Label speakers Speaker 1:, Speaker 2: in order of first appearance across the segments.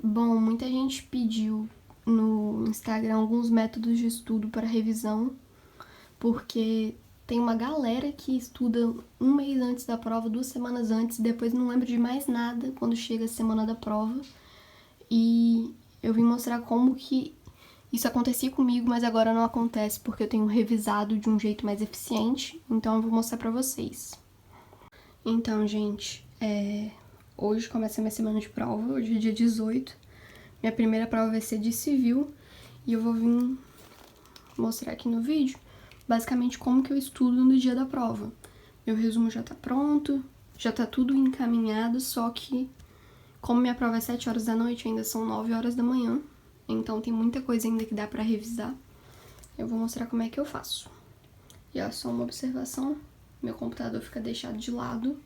Speaker 1: Bom, muita gente pediu no Instagram alguns métodos de estudo para revisão, porque tem uma galera que estuda um mês antes da prova, 2 semanas antes, e depois não lembra de mais nada quando chega a semana da prova. E eu vim mostrar como que isso acontecia comigo, mas agora não acontece porque eu tenho revisado de um jeito mais eficiente, então eu vou mostrar pra vocês. Então, gente, hoje começa a minha semana de prova, hoje é dia 18. Minha primeira prova vai ser de civil e eu vou vir mostrar aqui no vídeo basicamente como que eu estudo no dia da prova. Meu resumo já tá pronto, já tá tudo encaminhado, só que como minha prova é 7 horas da noite, ainda são 9 horas da manhã, então tem muita coisa ainda que dá pra revisar. Eu vou mostrar como é que eu faço. E ó, só uma observação, meu computador fica deixado de lado,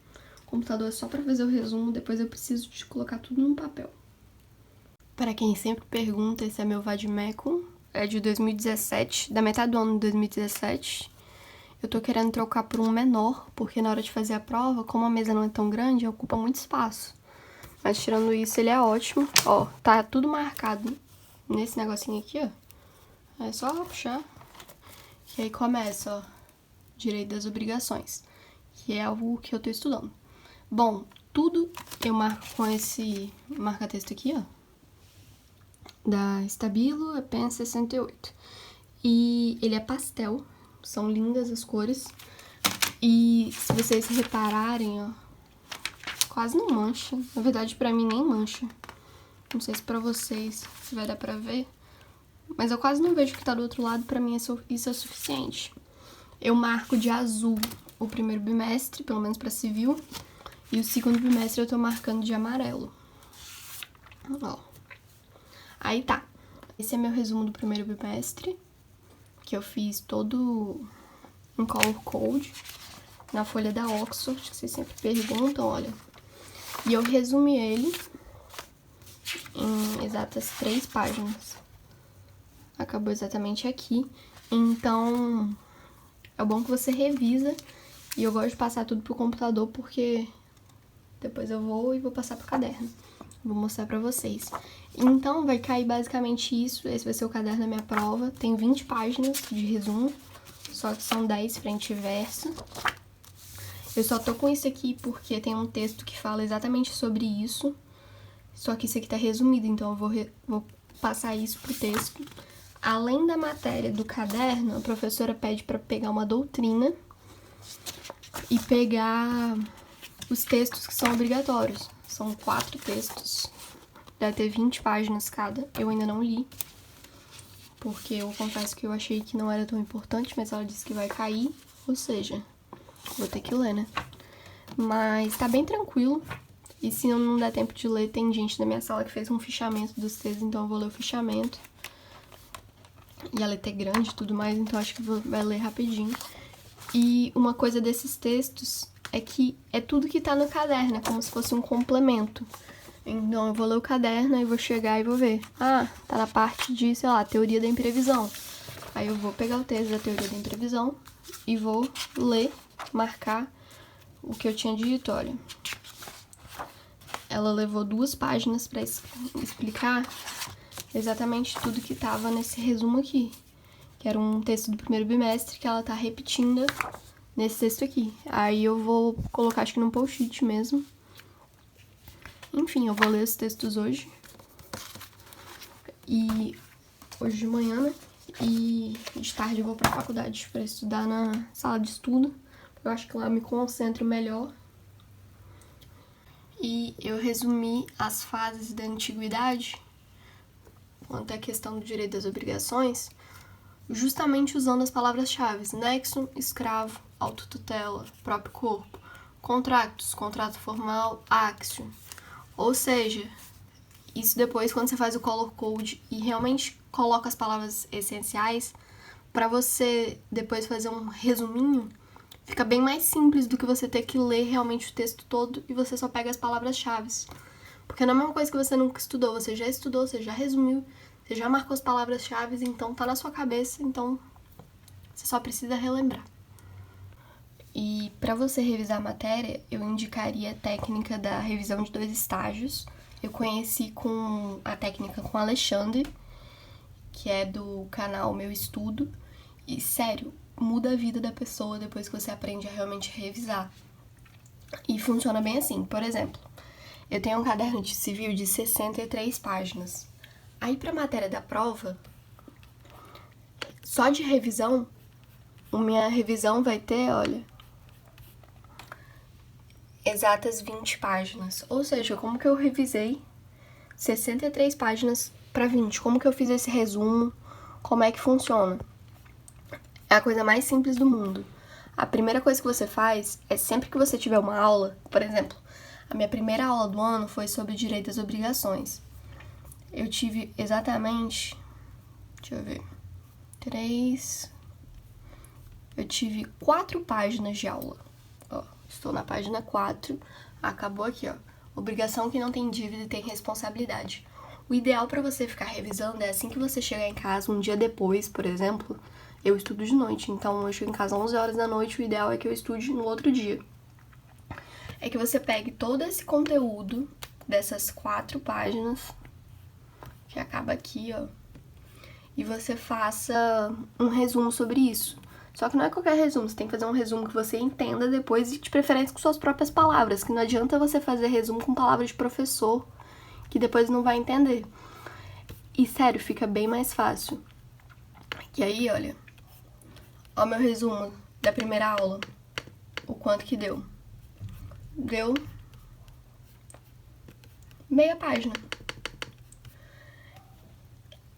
Speaker 1: o computador é só pra fazer o resumo, depois eu preciso de colocar tudo num papel. Para quem sempre pergunta, esse é meu Vadimeco, é de 2017, da metade do ano de 2017. Eu tô querendo trocar por um menor, porque na hora de fazer a prova, como a mesa não é tão grande, ocupa muito espaço. Mas tirando isso, ele é ótimo. Ó, tá tudo marcado nesse negocinho aqui, ó. É só puxar. E aí começa, ó, direito das obrigações, que é algo que eu tô estudando. Bom, tudo eu marco com esse marca-texto aqui, ó, da Stabilo EPEN 68. E ele é pastel, são lindas as cores. E se vocês repararem, ó, quase não mancha. Na verdade, pra mim nem mancha. Não sei se pra vocês vai dar pra ver. Mas eu quase não vejo o que tá do outro lado, pra mim isso é suficiente. Eu marco de azul o primeiro bimestre, pelo menos pra civil. E o segundo bimestre eu tô marcando de amarelo. Ó. Aí tá. Esse é meu resumo do primeiro bimestre, que eu fiz todo um color code na folha da Oxford, que vocês sempre perguntam, olha. E eu resumi ele em exatas 3 páginas. Acabou exatamente aqui. Então, é bom que você revisa. E eu gosto de passar tudo pro computador, porque depois eu vou passar pro caderno. Vou mostrar pra vocês. Então, vai cair basicamente isso. Esse vai ser o caderno da minha prova. Tem 20 páginas de resumo, só que são 10 frente e verso. Eu só tô com isso aqui porque tem um texto que fala exatamente sobre isso. Só que isso aqui tá resumido, então eu vou passar isso pro texto. Além da matéria do caderno, a professora pede pra pegar uma doutrina e pegar os textos que são obrigatórios. São 4 textos. Deve ter 20 páginas cada. Eu ainda não li, porque eu confesso que eu achei que não era tão importante, mas ela disse que vai cair, ou seja, vou ter que ler, né? Mas tá bem tranquilo. E se eu não der tempo de ler, tem gente da minha sala que fez um fichamento dos textos, então eu vou ler o fichamento. E a letra é grande e tudo mais, então acho que vai ler rapidinho. E uma coisa desses textos é que é tudo que tá no caderno, é como se fosse um complemento. Então eu vou ler o caderno e vou chegar e vou ver. Ah, tá na parte de, sei lá, teoria da imprevisão. Aí eu vou pegar o texto da teoria da imprevisão e vou ler, marcar o que eu tinha dito, olha. Ela levou 2 páginas pra explicar exatamente tudo que tava nesse resumo aqui. Que era um texto do primeiro bimestre que ela tá repetindo nesse texto aqui. Aí eu vou colocar, acho que num post-it mesmo. Enfim, eu vou ler os textos hoje. E hoje de manhã, né? E de tarde eu vou pra faculdade pra estudar na sala de estudo. Eu acho que lá eu me concentro melhor. E eu resumi as fases da antiguidade, quanto à questão do direito das obrigações, justamente usando as palavras-chave: nexo, escravo, autotutela, próprio corpo, contractus, contrato formal, axio. Ou seja, isso depois quando você faz o color code e realmente coloca as palavras essenciais, para você depois fazer um resuminho, fica bem mais simples do que você ter que ler realmente o texto todo e você só pega as palavras-chave. Porque não é a mesma coisa que você nunca estudou, você já estudou, você já resumiu, você já marcou as palavras-chave, então tá na sua cabeça, então você só precisa relembrar. E para você revisar a matéria, eu indicaria a técnica da revisão de 2 estágios. eu conheci com a técnica com o Alexandre, que é do canal Meu Estudo. E, sério, muda a vida da pessoa depois que você aprende a realmente revisar. E funciona bem assim. Por exemplo, eu tenho um caderno de civil de 63 páginas. Aí, pra matéria da prova, só de revisão, a minha revisão vai ter, olha, exatas 20 páginas. Ou seja, como que eu revisei 63 páginas para 20? Como que eu fiz esse resumo? Como é que funciona? É a coisa mais simples do mundo. A primeira coisa que você faz é sempre que você tiver uma aula, por exemplo, a minha primeira aula do ano foi sobre direito às obrigações. Eu tive exatamente, deixa eu ver, eu tive 4 páginas de aula. Ó, estou na página 4, acabou aqui, ó. Obrigação que não tem dívida e tem responsabilidade. O ideal para você ficar revisando é assim que você chegar em casa, um dia depois, por exemplo, eu estudo de noite, então eu chego em casa às 11 horas da noite, o ideal é que eu estude no outro dia. É que você pegue todo esse conteúdo dessas 4 páginas, que acaba aqui, ó, e você faça um resumo sobre isso. Só que não é qualquer resumo, você tem que fazer um resumo que você entenda depois e de preferência com suas próprias palavras, que não adianta você fazer resumo com palavras de professor, que depois não vai entender. E sério, fica bem mais fácil. E aí, olha, ó meu resumo da primeira aula, o quanto que deu. Deu meia página.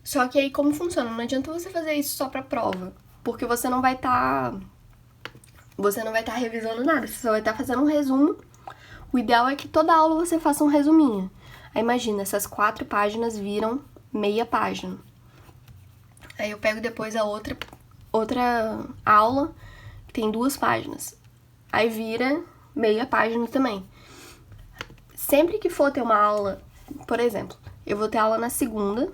Speaker 1: Só que aí como funciona? Não adianta você fazer isso só pra prova, porque você não vai estar revisando nada, você só vai estar fazendo um resumo. O ideal é que toda aula você faça um resuminho. Aí imagina, essas 4 páginas viram meia página. Aí eu pego depois a outra aula, que tem 2 páginas. Aí vira meia página também. Sempre que for ter uma aula, por exemplo, eu vou ter aula na segunda,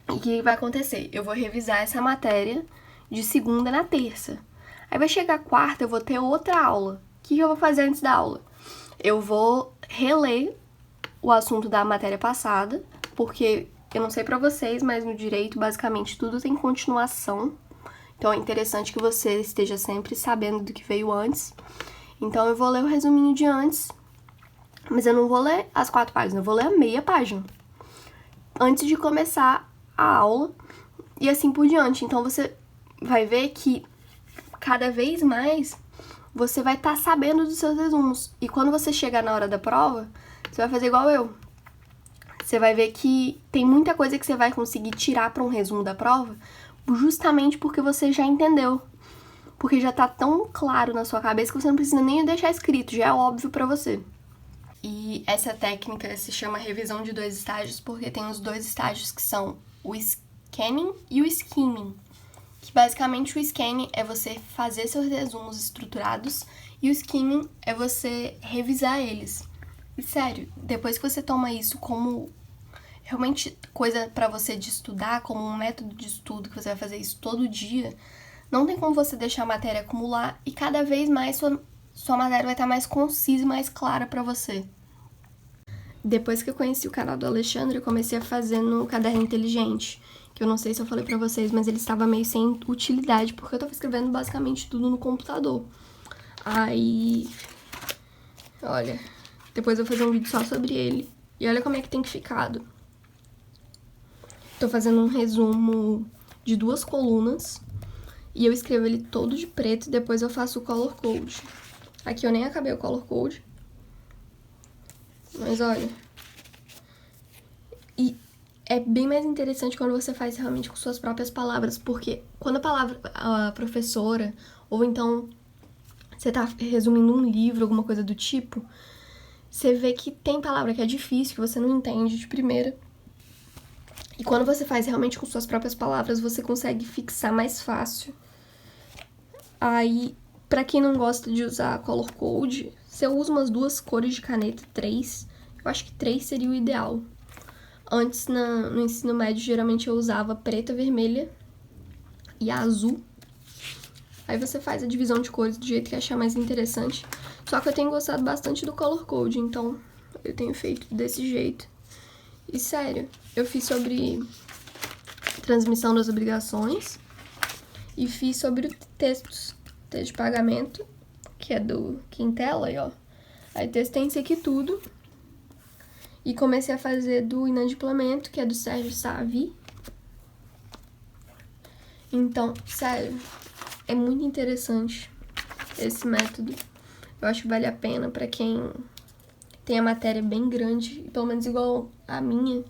Speaker 1: e o que vai acontecer? Eu vou revisar essa matéria de segunda na terça. Aí vai chegar a quarta, eu vou ter outra aula. O que eu vou fazer antes da aula? Eu vou reler o assunto da matéria passada, porque eu não sei pra vocês, mas no direito, basicamente, tudo tem continuação. Então é interessante que você esteja sempre sabendo do que veio antes. Então eu vou ler o resuminho de antes, mas eu não vou ler as 4 páginas, eu vou ler a meia página antes de começar a aula e assim por diante. Então você vai ver que cada vez mais você vai estar sabendo dos seus resumos. E quando você chegar na hora da prova, você vai fazer igual eu. Você vai ver que tem muita coisa que você vai conseguir tirar para um resumo da prova, justamente porque você já entendeu. Porque já tá tão claro na sua cabeça que você não precisa nem deixar escrito, já é óbvio para você. E essa técnica se chama revisão de 2 estágios, porque tem os 2 estágios que são o scanning e o skimming. Que basicamente o scanning é você fazer seus resumos estruturados e o skimming é você revisar eles. E sério, depois que você toma isso como realmente coisa pra você de estudar, como um método de estudo, que você vai fazer isso todo dia, não tem como você deixar a matéria acumular e cada vez mais sua matéria vai estar mais concisa e mais clara pra você. Depois que eu conheci o canal do Alexandre, eu comecei a fazer no caderno inteligente, que eu não sei se eu falei pra vocês, mas ele estava meio sem utilidade, porque eu tava escrevendo basicamente tudo no computador. Aí, olha, depois eu vou fazer um vídeo só sobre ele. E olha como é que tem ficado. Tô fazendo um resumo de 2 colunas, e eu escrevo ele todo de preto, e depois eu faço o color code. Aqui eu nem acabei o color code. Mas olha, e é bem mais interessante quando você faz realmente com suas próprias palavras, porque quando a professora, ou então você tá resumindo um livro, alguma coisa do tipo, você vê que tem palavra que é difícil, que você não entende de primeira. E quando você faz realmente com suas próprias palavras, você consegue fixar mais fácil. Aí, pra quem não gosta de usar color code, você usa umas 2 cores de caneta, 3. Eu acho que 3 seria o ideal. Antes, no ensino médio, geralmente eu usava preta, vermelha e azul. Aí você faz a divisão de cores do jeito que achar mais interessante. Só que eu tenho gostado bastante do color code, então eu tenho feito desse jeito. E sério, eu fiz sobre transmissão das obrigações e fiz sobre texto de pagamento, que é do Quintela, aí, ó. Aí testei isso aqui tudo. E comecei a fazer do inadimplemento, que é do Sérgio Savi. Então, sério, é muito interessante esse método. Eu acho que vale a pena pra quem tem a matéria bem grande, pelo menos igual a minha.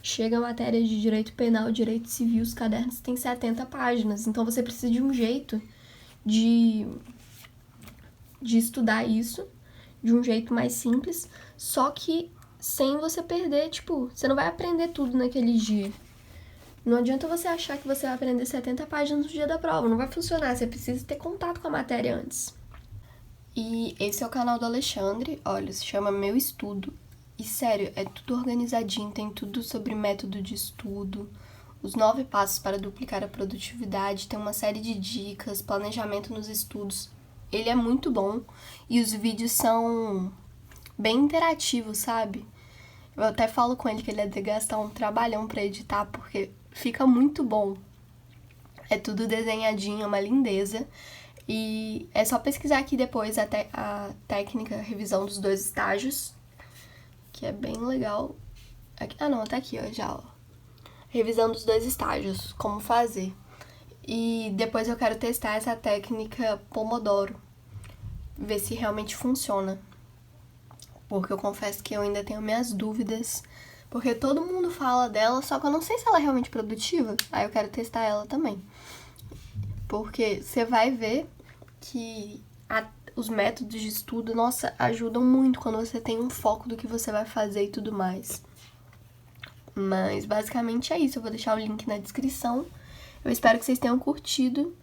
Speaker 1: Chega a matéria de direito penal, direito civil, os cadernos têm 70 páginas. Então você precisa de um jeito de estudar isso de um jeito mais simples, só que sem você perder, tipo, você não vai aprender tudo naquele dia. Não adianta você achar que você vai aprender 70 páginas no dia da prova, não vai funcionar, você precisa ter contato com a matéria antes. E esse é o canal do Alexandre, olha, se chama Meu Estudo. E sério, é tudo organizadinho, tem tudo sobre método de estudo, os 9 passos para duplicar a produtividade, tem uma série de dicas, planejamento nos estudos. Ele é muito bom e os vídeos são bem interativos, sabe? Eu até falo com ele que ele deve gastar um trabalhão pra editar, porque fica muito bom. É tudo desenhadinho, é uma lindeza. E é só pesquisar aqui depois a técnica revisão dos 2 estágios, que é bem legal. Aqui, não, tá aqui, ó, já, ó. Revisão dos 2 estágios, como fazer. E depois eu quero testar essa técnica Pomodoro, ver se realmente funciona. Porque eu confesso que eu ainda tenho minhas dúvidas, porque todo mundo fala dela, só que eu não sei se ela é realmente produtiva. Aí eu quero testar ela também. Porque você vai ver que os métodos de estudo, nossa, ajudam muito quando você tem um foco do que você vai fazer e tudo mais. Mas basicamente é isso, eu vou deixar o link na descrição. Eu espero que vocês tenham curtido